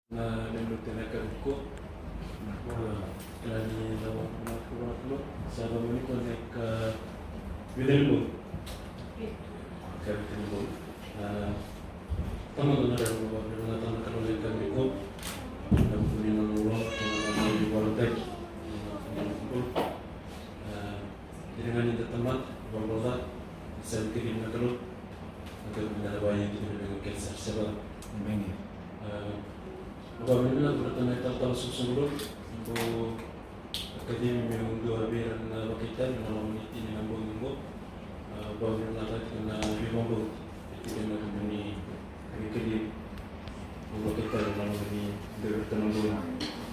na nilutena ko lani lawa na kuratlo sa bamuni ko nek videl mo tama na rin mo na tama ka rin kami ko na bumuni ng ulo na may warantek dengan yang tamat berbola saya kirim na kalau agar mendapat itu dengan kisah sebab Bengi. Bagaimana bertanya tentang susunul untuk akademi yang dua biran wakitan malam ini nambung bagaimana lagi kena bimbo itu kena kembali kali wakitan malam ini bertemu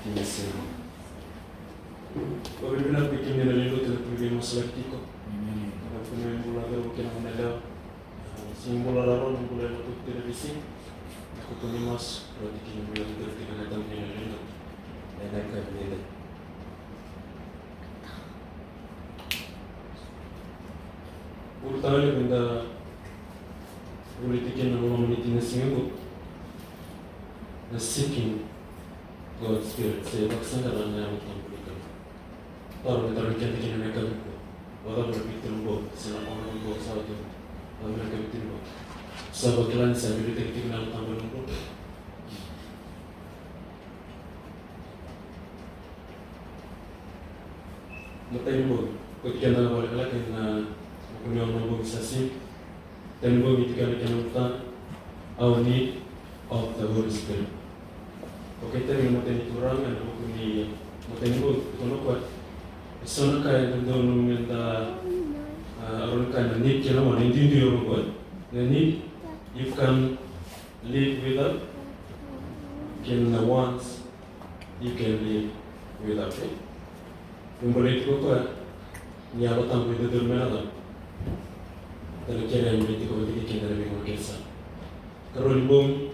di sini. Bagaimana bikin dari itu terlebih masalah tiko. Bagaimana bulan baru kena menada simbol laron bulan untuk televisi. Aku punya mas, kalau dikirim bulan itu kita datang di Indonesia dan naik ke Indonesia. Urutannya benda politikin nama meniti nasihat, the seeking God's spirit. Saya baksan dalam yang tampilkan. Taruh taruh kita kini mereka itu, walau berpikir lembut, selama orang lembut sahaja, lalu mereka berpikir lembut. Sahabat kalian saya beri teknik dalam tambah nombor. Mata nombor, ketika anda balik lagi na punya nombor sasi, dan nombor itu kan kita nampak our need of the Holy Spirit. Oke, kita ni mata ni kurang, anda punya mata nombor itu nombor. Soalnya kaya tentu nombor orang kaya need kira mana ini dia orang buat, need you can live without, can once you can live without it. Memberi itu apa? Ni apa tampil itu dalam mana? Dan kira yang beri itu ketika kita lebih mengesah. Kalau limbung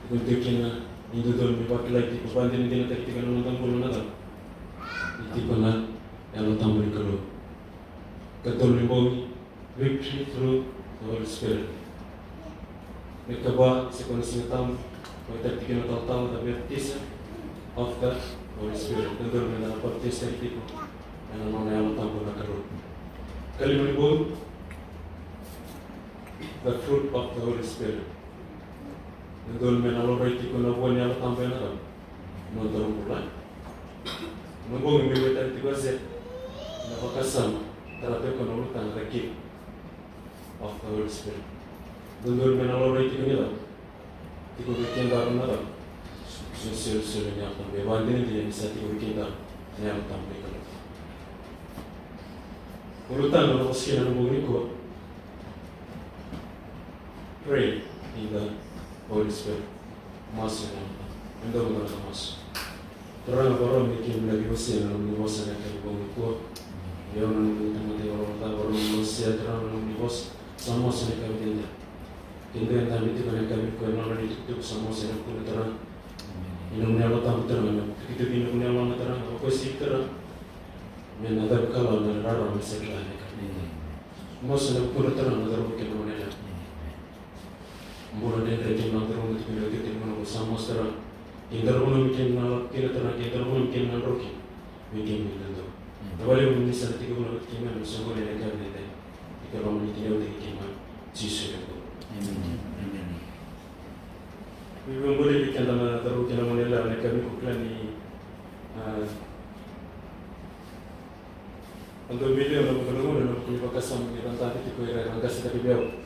untuk kita itu dalam dipakai lagi. Kepanjang ini nanti kita nak tampil mana? Itu pernah yang tampil kalau. Kalau limbung victory through the Holy Spirit. Mereka bawa sekolah tam, mereka tiga tahun dah baptism of the Holy Spirit. Tentu mereka baptism itu, yang nama yang tampil nak kerut. Kali menyebut the fruit of the Holy Spirit. Tentu mereka lalu itu kena buat yang tampil nak, mentorong bulan. Menggong mereka tiga set, nampak kasam, terapi kena urutan lagi. Of the Holy Spirit. Dulu menalur itu ni lah. Tiga weekend dah mana dah. Susul ni apa? Berbanding dia bisa tiga weekend dah. Ni apa tampil kalau. Urutan kalau sekian nombor ni ko. Pray in the Holy Spirit. Masuk ni. Anda bukan masuk. Terang orang bikin lagi usia dalam divorce yang kami bangun ko. Dia orang teman dia orang tahu orang usia terang dalam divorce. Sama sekali kami tidak. Kita yang kami itu kerana kami kerana itu sama sekali pun terang. Ini punya Allah tahu terang. Kita ini punya Allah terang. Apa sih terang? Menada kalau ada orang mesti kelihatan kami. Masa pun terang ada orang kita mana ada. Mula dia terjadi nak terang itu bila kita mana sama terang. Kita orang mungkin nak kira terang. Kita orang mungkin nak roki. Mungkin itu. Tapi kalau misalnya kita orang kita semua dia kami tidak. Kalau kita tidak terima Yesus itu. Amen. Ibu boleh bikin dalam taruh kita menela mereka mikuklah ni. Untuk video nak berlaku dan nak kuliah kasam kita tadi kita kuliah angkas tapi beliau.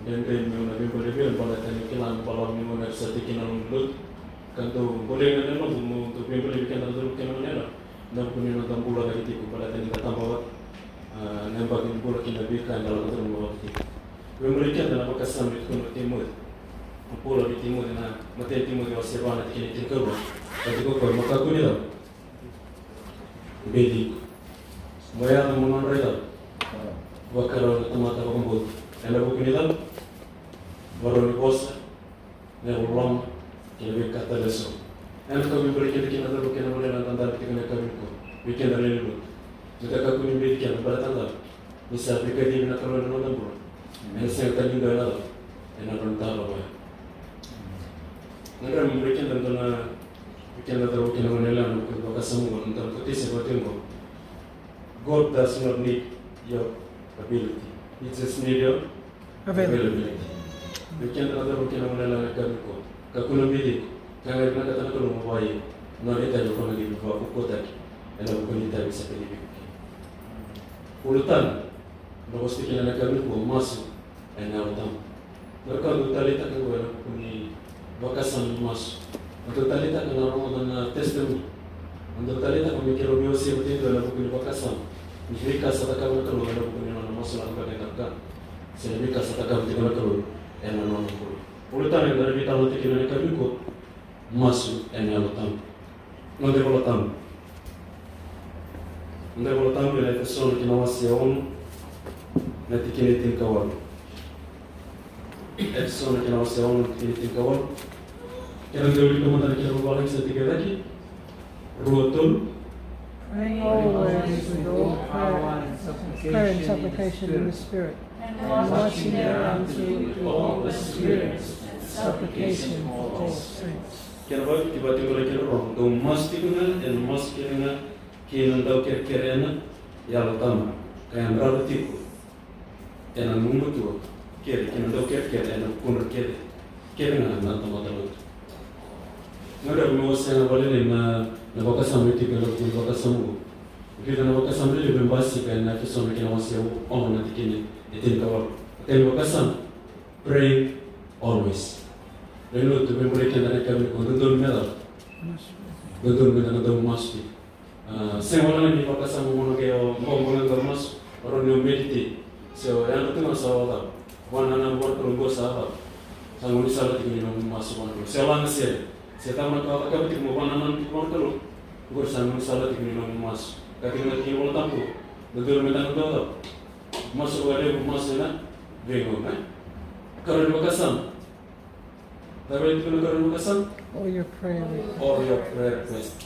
Dan dia nabi boleh beliau pada tadi kilan kalau minggu nak sedikit nak mulut. Kanto boleh kan nak untuk boleh bikin dalam taruh kita menela. Nak kuliah dalam bulan lagi tipu pada tadi kita tambah. Nampak ini boleh kita berikan dalam satu rumah kita. Memberikan dalam kesan itu untuk timur. Pulau di timur dan mati timur di Australia nanti kita tinggal. Jadi kau maka aku ni lah. Bedi. Maya namun orang rela. Wakar tempat apa kumpul. Anda bukan ni lah. Baru di pos. Ni ulang. Kita berkata lesu. Anda kau memberikan kita ada bukan boleh nanti anda kita kami ko. Bikin dari dulu. Jika kau memberikan pada tanda. Misal pribadi nak kalau nak nombor. Saya tadi dah lah. Enak rentar apa? Ngara mumuleke ndantona weekend that working on Elan Bakasamu and the God does not need your ability. He just need your availability. Weekend other working on Elan Kamiko, Kakulomidi, Kangakanakalu Hawaii, no later you're going to give for Kotak and I'm going to tell you something. Ulutan, no speaking in a Kamiko, Masu, and now down. Merkadu Talita Kuni Bakasan Masu. Untuk talita kena orang dan testimoni. Untuk talita kami kira biasa betul dalam buku bakasan. Jika satakan kalau dalam buku ini nama masalah katakan. Sehingga satakan tidak kalau enak nama buku. Urutan yang dari kita nanti kena kami ikut masuk enak urutan. Nanti urutan. Nanti urutan bila person kita masih on nanti kini tingkawal. Person kita masih on nanti kini tingkawal. Kailan gawin ko man talaga kinababalik sa tiga lagi? Ruotol? Praying always with all prayer and supplication in the Spirit, and watching thereunto with all the spirits and supplication for all saints. Kinababalik tiba-tiba lagi kinababalik. Kung mas tikungan and mas kiringan kinandaw kira-kirena yalatama. Kaya ang tiku. Yan ang mumutuwa. Kira, kinandaw kira-kira and ang kunar kira. Kiringan ang tamatawag. Ngada bumawasa na wale na nabakasamu iti kalau bakasamu. Kita nabakasamu lebih basi kan na kisah kita masih on nanti kini itin kawal. Tapi bakasam pray always. Lalu tu boleh kita nak kami kontrol mela. Kontrol mela na daw masti. Semua ni bakasamu mana kaya mau daw mas orang ni mediti. So yang tu masa awal. Wana na buat perunggu sahabat. Sangat salah tinggi nama masuk mana. Selang sel. Saya nak kau tik mau panaman kalau gor sama salah tinggi nama mas. Kaki nak kini bola tampu. Betul medan betul. Masuk ada mas na bingung kan? Kalau di Bakasam, tapi itu kalau di Bakasam. Or your prayer request. Or your prayer request.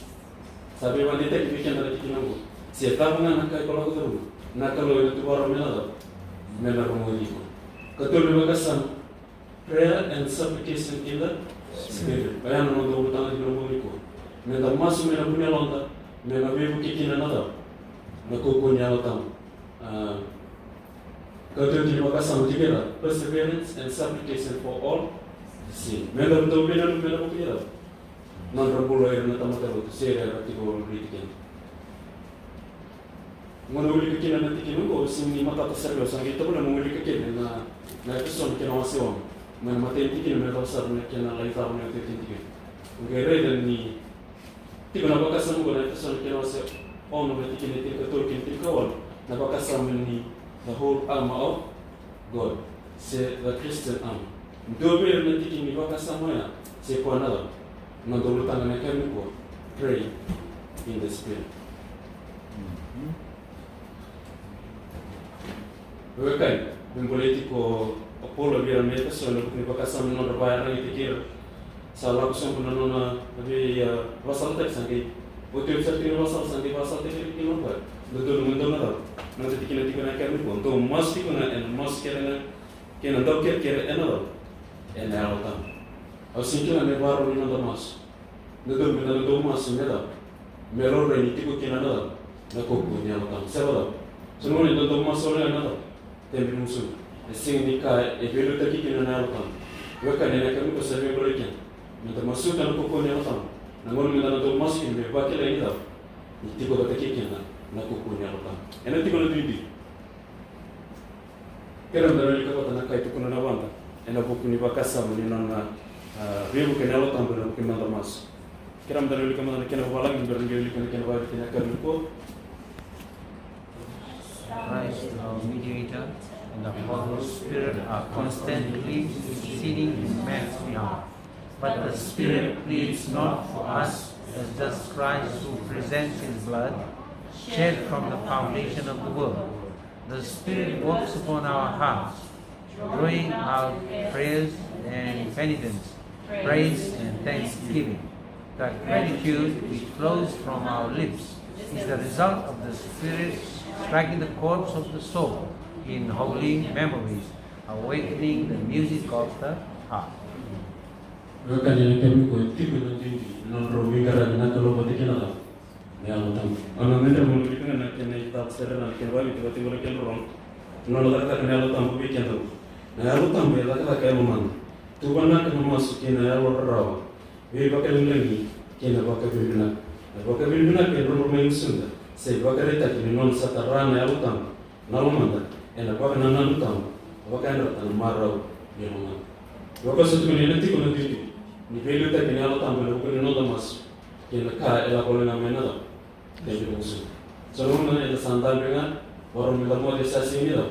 Sabi wanita ipikan dari kini aku. Saya tahu nak kai kalau aku tahu. Nak kalau itu baru menar menguji. Kalau di Bakasam, prayer and supplication in the Spirit. Bayan naman daw utang di namun ko. Mena masu mena punya lonta, mena bebu kikina nada. Nakukunya utang. Kalau di Bakasam together, perseverance and supplication for all sin. Mena daw mena punya. Non rambulo air na tamatalo sera ratiko ritikin. Ngono uli kikina nanti kinu ko sini mata tasarlo sang kita pula muli kikina na person kina wasiwang. Mana mati tikin mereka besar mereka nak lagi tahu mereka tikin. Mungkin dan ni tiga nak Bakasam guna itu soal kena masuk on mereka tikin itu ketul tikin kawal. Nak Bakasam ni the whole arm of God, se the Christian arm. Dua ber nanti tikin ni Bakasam mana se kuat nada. Nanti tangan mereka ni kuat. Pray in the Spirit. Bukan, mempolitiko Apollo biar mereka soal ni Bakasam non berbayar lagi tikir. Salah kusum pun nona tapi pasal tak sangki. Betul betul pasal sangki pasal tikir kilo ber. Betul nada. Nanti tikir nak kami pun. Tu mas tikuna and mas kena dok kira eno. Eno alatan. Asinkin ane baru ni nada mas. Betul betul tu mas nada. Melor ni tiku kena nada. Nak kuku ni alatan. Sebab semua ni tu mas soalnya nada. Tapi musuh. Sing nikah, evelu tadi kena nalakan. Weka nena kami pasal berikan. Minta masuk dalam pokok nalakan. Namun minta nanti masuk ini berbagai lagi dah. Tiba kata kena nak pokok nalakan. Enak tiba nanti ini. Kerana dari kata nak kait pokok nalakan. Enak pokok ni Bakasam ni nana ribu kena nalakan benar pokok nanti mas. Kerana dari kata nak kena balang berbagi kena bagi kena kami ko. Christ, our mediator, and the Holy Spirit are constantly interceding in man's behalf. But the Spirit pleads not for us, as does Christ, who presents His blood, shed from the foundation of the world. The Spirit works upon our hearts, drawing out prayers and penitence, praise and thanksgiving. The gratitude which flows from our lips is the result of the Spirit striking the chords of the soul in holy memories, awakening the music of the heart. Kan yang kami ko tipu nanti non robingara na kalau batik na lah. Ya matam. Anak ni mau kita nak kena kita sekarang nak kena balik tiba-tiba kena orang. Non lah kita kena lalu tampu bikin tu. Na lalu tampu ya kita kaya mana. Tu mana kena masuk kena lalu rawa. Beri bakal lagi kena bakal berbina. Bakal berbina kena rumah yang sunda. Saya bakal letak kena non sataran na lalu tampu. Nalu mana. Enak bakal nanan tampu. Bakal nak marau dia mana. Bakal satu kena nanti kena nanti. Ni pelu tak kena lalu tampu lalu kena non tamas. Kena kaya ela boleh nama nada. Jadi musuh. Sebelum mana ada santai dengan orang minta mau desa sini dah.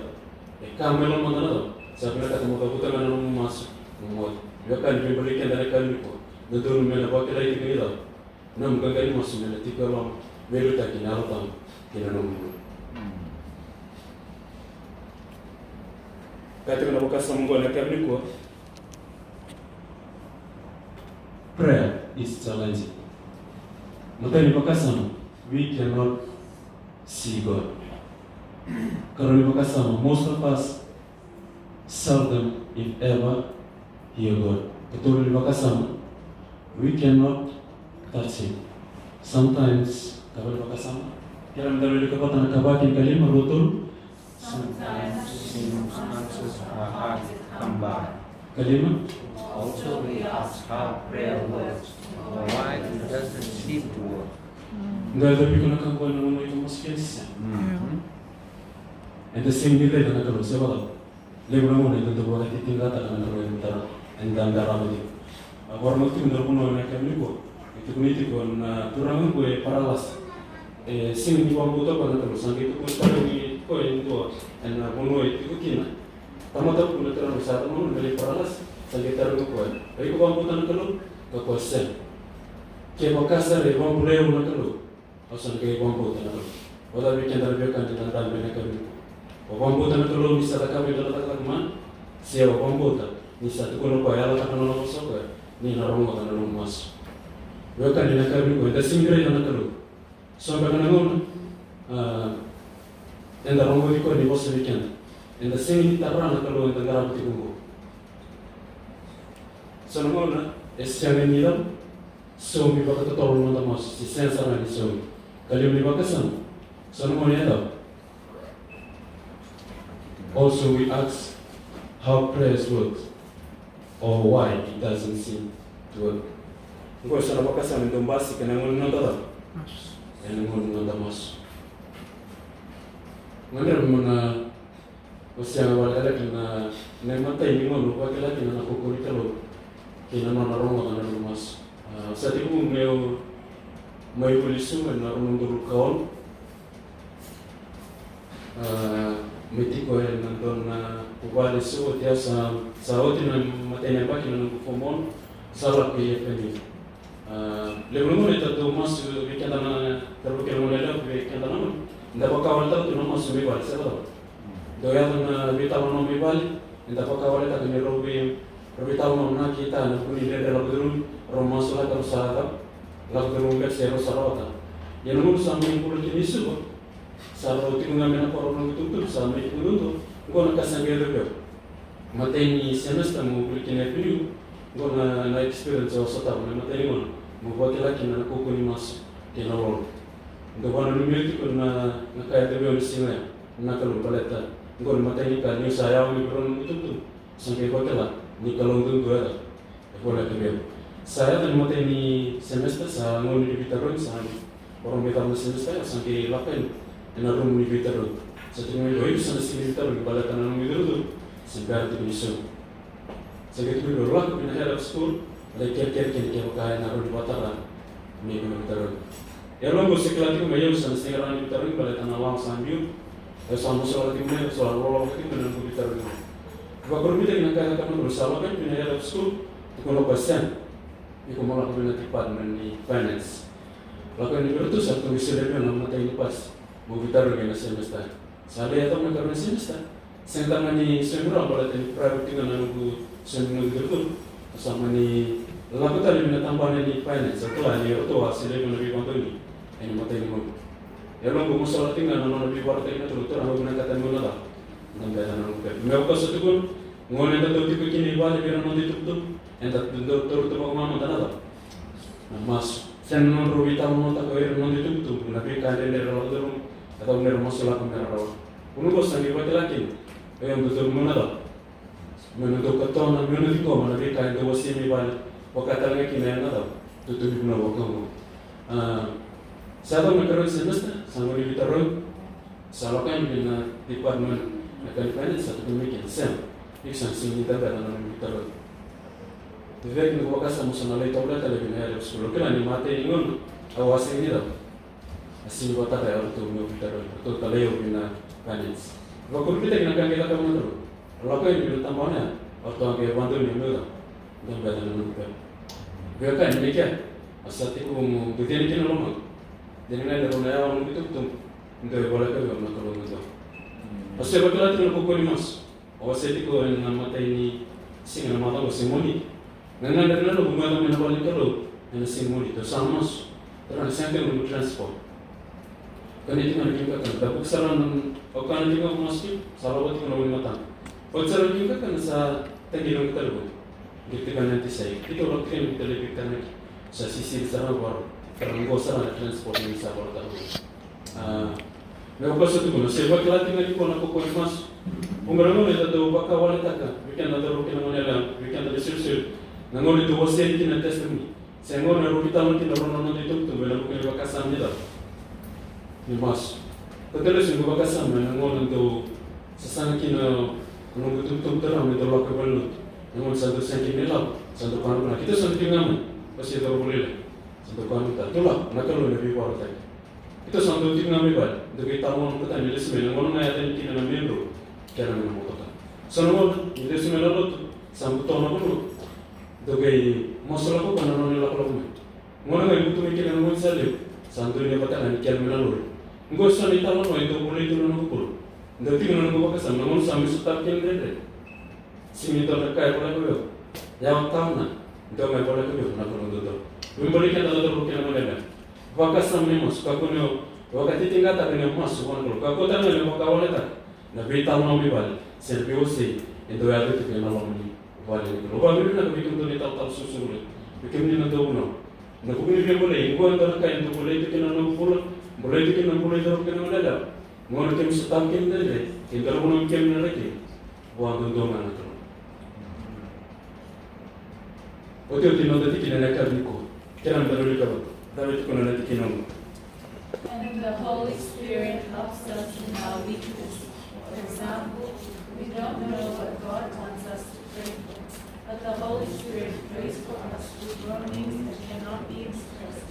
Kamelon mana dah. Saya pernah kata mau kabutan mana mau masuk. Mau. Dia kan diberikan dari kami ko. Betul mana pakai lagi ni dah. Nam kagak masuk mana tiga orang. Pelu tak kena lalu tampu. Kena nom. Kata kena buka sambungan nak kami ko. Prayer is challenging. Matani bakasama, we cannot see God. Karena bakasama, most of us seldom, if ever, hear God. Ketua bakasama, we cannot touch Him. Sometimes, kalau bakasama, kira mendapat kekuatan kabakin kali merutul. Sometimes circumstances are hard to come by. Kalima. Also, we ask how prayer works, or why it doesn't seem to work. Nggak ada pikir nak kau nak itu masih kisah. Ente sendiri dah nak kalau siapa? Lepas mana itu tu boleh tinggal tak nak kalau entar entar darah itu. Orang mesti mendapat punya nak kami ko. Itu ni tu kon turang ko paralas. Sing di bawah buta pada terus sampai itu kon kalau ni ko itu en puno itu kina. Tamat aku nak terang besar mana beli paralas. Sampai taruh ko. Tapi ko bawah buta nak kalau ko sen. Kau kasar bawah boleh nak kalau. Asal kaya bambu tanah lo, oda bikin dari bekan di tanah benak kami. Bambu tanah lo misal kami dalam tanah mana, siapa bambu tanah, misal tu kalau kaya lah tanah lo masuk kaya, ni narong tanah lo masuk. Bekan di tanah kami kau, dah singkiri tanah lo, sampai kena ngon, enda bambu di kau di bawah bikin, enda singkiri tanah lo enda garap di bambu. Soalnya, esnya ni dah, somi bakat tolong nonton masuk, si sensor ni somi. Kalau ni bakasan, semua ni ada. Also, we ask how prayers work or why it doesn't seem to work. Kau sana bakasan itu basi kena ngon nonton, kena ngon nonton mas. Mana mana, usia awal ada kena nemata ini ngon lupa kela kena nak kukuri kalau kena nona rongo kena mas. Saat itu may pulisu na unong kaon miti ko nandun na ubali suot ya sa otin na matay na baki na nagpumon sa laki FND. Lebron mo ito to mas wikenda na terbukin mo lelo wikenda naman hindi pa kawal tayo to na mas umibali sa ito. Doya na bitaw na umibali hindi pa kawal tayo ni Robitaw na nakita na kunilere labdurun romasula ka sa ito. Lagu terungkap sero sarota. Yang nunggu sampai yang kulit ini suka. Sarota itu nggak menak orang itu sampai itu nunggu. Gua nak kasih gede mata ini semester mau kulit ini dulu. Gua na experience awal setahun. Mata ini mana? Mau buat lagi na aku kuni masuk kena orang. Gua nunggu itu kena kaya terbiasa singa. Na kalau baleta. Gua mata ini kan ni saya awal orang itu sampai buat lah. Ni kalau untuk dua ada. Gua nak terbiasa. Saya dan mata ini semester saya mau di Bitaron saya orang Bitaron semester sampai 8 enarum di Bitaron. Setelah itu sana sini Bitaron kepala tanah itu tu sampai di Bitaron. Segitu dulu lah pindah ke school, ada kerja kaya naruh di Bataran, ni di Bitaron. Ya lalu sekelas itu macam sana sekarang di Bitaron kepala tanah lang sambil, sama soal itu mana soal roll itu mana di Bitaron. Bapak berbeda dengan kata bersama kan pindah ke school, itu kalau pasien. Iko malah kena tipat di finance. Lakukan ini betul satu misalnya nama mata ini pas mau bitar dengan semester. Saya atau nak kerja semester. Sentang ni semua orang pada private dengan aku semua betul. Sama ni lakukan tadi mana tambahan di finance. Setelah ni itu hasilnya lebih bantu ni. Ini mata ini mau. Ya orang aku masalah tinggal nama lebih barat ini tu orang guna kata mana dah. Nampak nama aku. Mereka satu pun ngone tu tipu kini balik biar nanti tutup. enda turut mama tanada mas sen non rubita non ta koir non ditu na pe ka de ro do atau ner masula ko ner ro unu ko sangi ko telakin e on do monada meno do katona meno di ko na pe ka de wasimi bal wakata nga kinena da tutu bi na wakamo Sabang nagkaroon semester, sa mga libitaroon, sa lokal na department na California sa tumikin SEM, isang sinita ba na libitaroon. Divek nagwakas mo sa nalay tawla talaga na yari sa lokal, ni mate ingon, awasin nila. Asin ko tayo ito mga libitaroon, ito talayo na kanins. Wakul kita kinakangkita ka mga taro, lokal yung binutang mo na, at ang kaya bando niyo nila, ang bada na nungka. Kaya ka, hindi kaya, asati kong butihan kinalumang, jadi na naya orang itu untuk boleh ke dalam kalau itu. Pasal bagaimana tu nak pukul mas? Awas itu kau yang mata ini singa mata kau simoni. Nana dari nana bunga tu mana boleh kalau yang simoni tu sama mas. Terus sampai untuk transport. Kan itu kan kita kan. Tapi saran okan juga masih salah buat kita boleh mata. Saran juga kan sa tenggilang kita loh. Kita kan nanti saya. Itu orang yang kita lebih kan sa sisi saran baru. Karena gua sana transport ini saya baru tahu. Lepas itu pun, sebab kelatih lagi pun aku kau mas, umurnya itu tu bakal wallet tak, weekend ada rugi nama nela, weekend ada sirsul, nangor itu wasir kita tes ni, sengor naruh kita mungkin orang itu tu, bela bukan bakal sama dah. Ni mas, betul sih gua bakal sama, nangor itu sesama kita nunggu tutup terang itu bakal belut, nangor satu sen kita lah, satu paruh, kita satu tinggal, pasti itu boleh. Untuk wanita, itulah nakal lebih kuat lagi. Itu satu tiga mebal, untuk kita mau kita ni lesmen, orang ayat ini kita nak membro, kita nak memotong. Soalnya ni lesmen lalu sampai tahun apa tu, untuk masalah apa kan orang ni lakukan ni. Orang yang butuh mikir yang mungkin sahaja, santu ni apa kan kita melalui. Engkau sani tahu orang itu boleh itu orang ukur. Untuk tiga orang buat kesam, namun sampai setab kita ni. Sini tu terkait boleh kau, yang tahu na, itu mai boleh kau nak orang tu. Memberikan dalam terbuka nama Wakas sampai mas, kaku ni wakati tinggal tak kena mas, bukan kalau kaku tak ni mau kawal tak, nabi tahu nama bal, seriously itu ada tu kena lawan ni, bal ni. Lupa beri nak bikin tu ni tahu susu ni, bikin ni nak tahu no. Nak bikin ni boleh, ibu antara kain tu boleh bikin nama boleh bikin nama boleh terbuka nama dah. Mungkin kita setam kita ni, kita pun mungkin ni lagi, buat tu mana tu. Oke ti non dati kina nakar niko. Kailan daluli ka ba? Dapat ko na natin kinong. And the Holy Spirit helps us in our weakness. For example, we don't know what God wants us to pray for, but the Holy Spirit prays for us with groanings that cannot be expressed.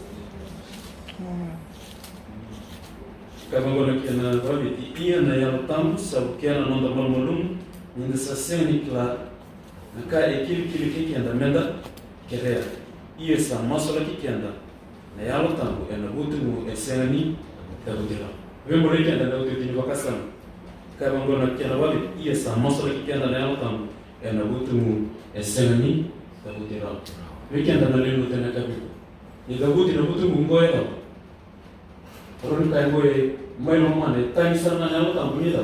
Kama ngona kina rabi ti iya na yalo tam sa kena nonda malmulum ninda sa seni kla naka ekil kili anda menda kerea iya sa masala anda na yalo tam ena butumu eseni tabudira wembole anda na utu tini wakasan kama ngona kina rabi iya sa masala anda na yalo tam ena butumu eseni tabudira anda na lenu tena kabiku ni dabuti na butumu ngoya orang kaya gue main rumah ni, tanya sana nyawa tamu ni dah,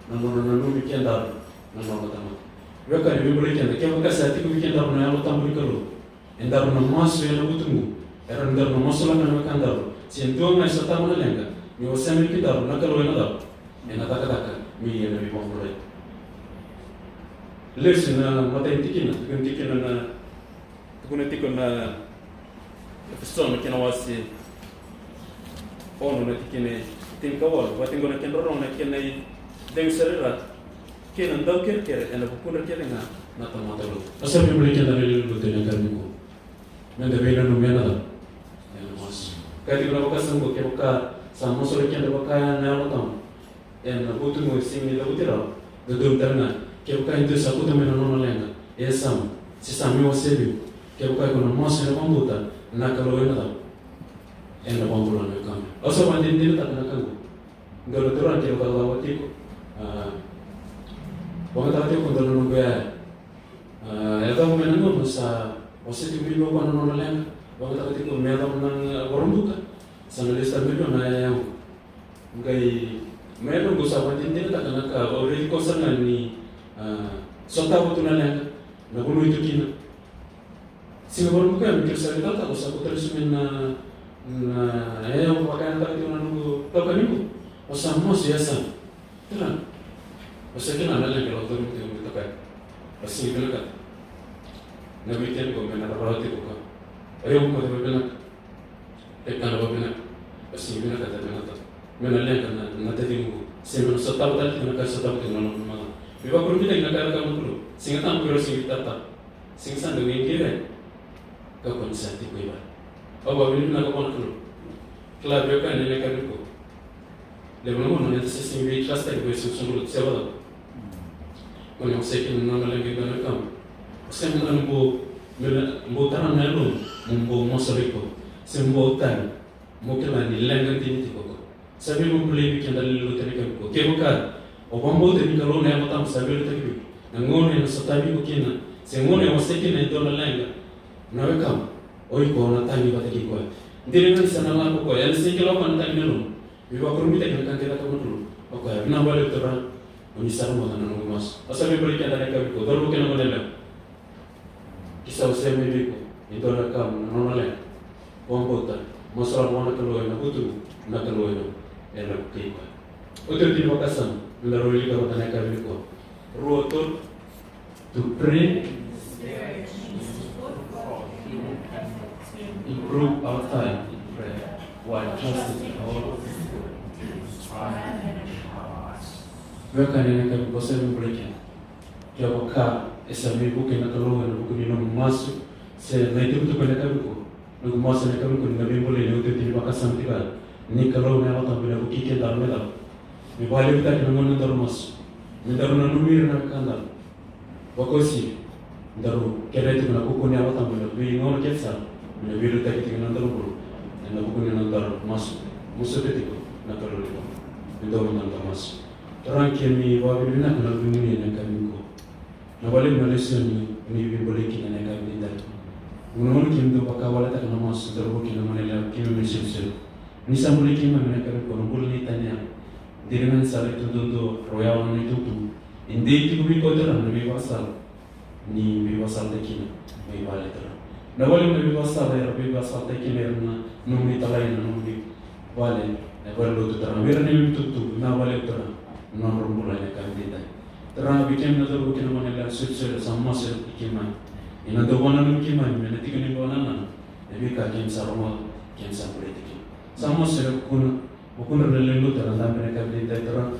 nanu bikin dah, nanu tamu. Mereka ni boleh kian, kita bukan sahaja kita bikin dah nyawa tamu ni kalau, endar nama masuk yang aku tunggu, endar nama masuk yang mereka endar, siapa yang saya tahu mana lengkap, ni wasam ni kita dah, nak kalau yang dah, yang tak, mi yang lebih popular. Lesson mata intikin na, tukun na, episode kita nawasi. Ono na tikine tinkawal wating gona kendorong na kinay deng serirat kinan daw ker ena pupuna kelenga na tamatalo asa mi beli kenda ni lu tena karniku menda bela no mena da ena mas kati gona bakasan ko kebuka sama sore kenda bakaya na lotam ena butu mo singi da butira do dum tarna kebuka into sa butu mena no lenga esam si sami wasebi kebuka gona mas na pambuta na kalo ena da ena pambulan na kam also mandin din tak nak aku. Kalau turun kira kalau awak tiku, orang tak tiku kalau nunggu ya. Itu aku menanggung masa wasiti beli bawa nona lain. Orang tak tiku menang menang orang buka. Sana lista beli nona yang gay menang gua sahabat ini tak nak aku. Orang itu kosan ni sota betul nana. Nak bunuh itu kina. Singapore bukan mikir saya tak usah aku terus na yang pakai nanti itu nunggu tahu kan itu usah mau siasa terang usah kena ada yang kalau turun itu kita kan pasti kena kan nabi tiap kau kena terbawa itu kau ayo kau terbawa kena tekan apa kena pasti kena kata kena tak mana yang kena nanti tunggu sebelum setahun tadi kena kasih setahun itu mana mana biar perlu kita kena kaya kamu dulu sehingga tamu kira sehingga tak sehingga sandung yang kira kau konsep itu iba oh ini nak kau nak dulu kelab yo kan ini kan itu lepas mana nanti sistem ini kelas tak boleh sungguh siapa tahu kalau sekian nama lagi kan kamu saya mungkin bu tanam nelu bu mosoriko saya bu tan mungkin lagi lengan tinggi tu kok saya mau beli bikin dari lu tadi kan kok kebukan orang bu tadi kalau ni apa tamu saya beli tadi nangon yang setabi bukan saya ngon yang sekian itu lengan nawe kamu oi kau nak tanya bagi kau Diri kan sana lah pokok ya, sih kalau kan tak minum, biar aku rumit kan kita kamu dulu, pokok ya, kenapa balik terang, menyisar mau tanah nunggu mas, asal beli kita dari kami ko, baru bukan apa lelak, kisah usia beli ko, itu ada kamu, normalnya, komputer, masalah mana keluar, nak keluar, enak kiko, itu di Makassar, lalu lagi kalau tanah kami ko, ruotur, to pray. Improve our time in prayer while trusting in all Mereka ni nak berbosan mereka. Jika kau esami bukan nak keluar, bukan nak masuk, saya nanti betul betul nak berku. Nak masuk nak berku, nak boleh nak tu di Makassar tiba. Ni kalau ni awak tak boleh buki kita dalam dalam. Ni balik kita kena mana terus. Ni dalam numir nak kandang. Wakosi, dalam kerja itu nak buku ni awak tak boleh. Bagi orang kerja. Bila biru tak kita kena tahu pun, anda bukan yang nanti masuk, musuh itu nak tahu lagi. Itu orang nanti masuk. Terang kami bawa biru nak kena begini yang kami ko. Nak balik Malaysia ni biru boleh kita nak kami tidak. Mungkin kami tu pakai wala tak kena masuk terus kita mana lagi kami Malaysia. Ni sama boleh kami mana kami ko. Boleh ni tanya. Diri mana sahaja tu royal mana itu tu. Indi itu biru ko terang biru asal. Ni biru asal tak kena biru balik terang. Nawali na biwasa da biwasa ta kilerna numi talaina numi wale na wale to tara mera ni tutu na wale tara na rumula ne kandida tara bikem na do bikem na la sutse samma se kima ina do bona num kima ni na tikani bona na e bi ka kem saroma kem sa politik samma se kun bukun na lelu tara na ne kandida tara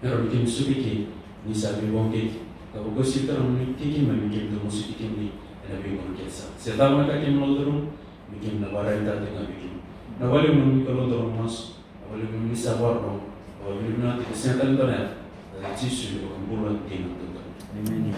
ero bikem subiki ni sabi bonke ka bogosi tara ni tikima ni kem do musiki ni Nabi Muhammad. Setiap mereka yang melodrum, bikin nabarai tadi nggak bikin. Nabali menunggu kalau dorong mas, nabali menunggu sabar dong. Kalau bilang nanti kesehatan itu ya, cisu bukan bulan tinggal tu. Amen.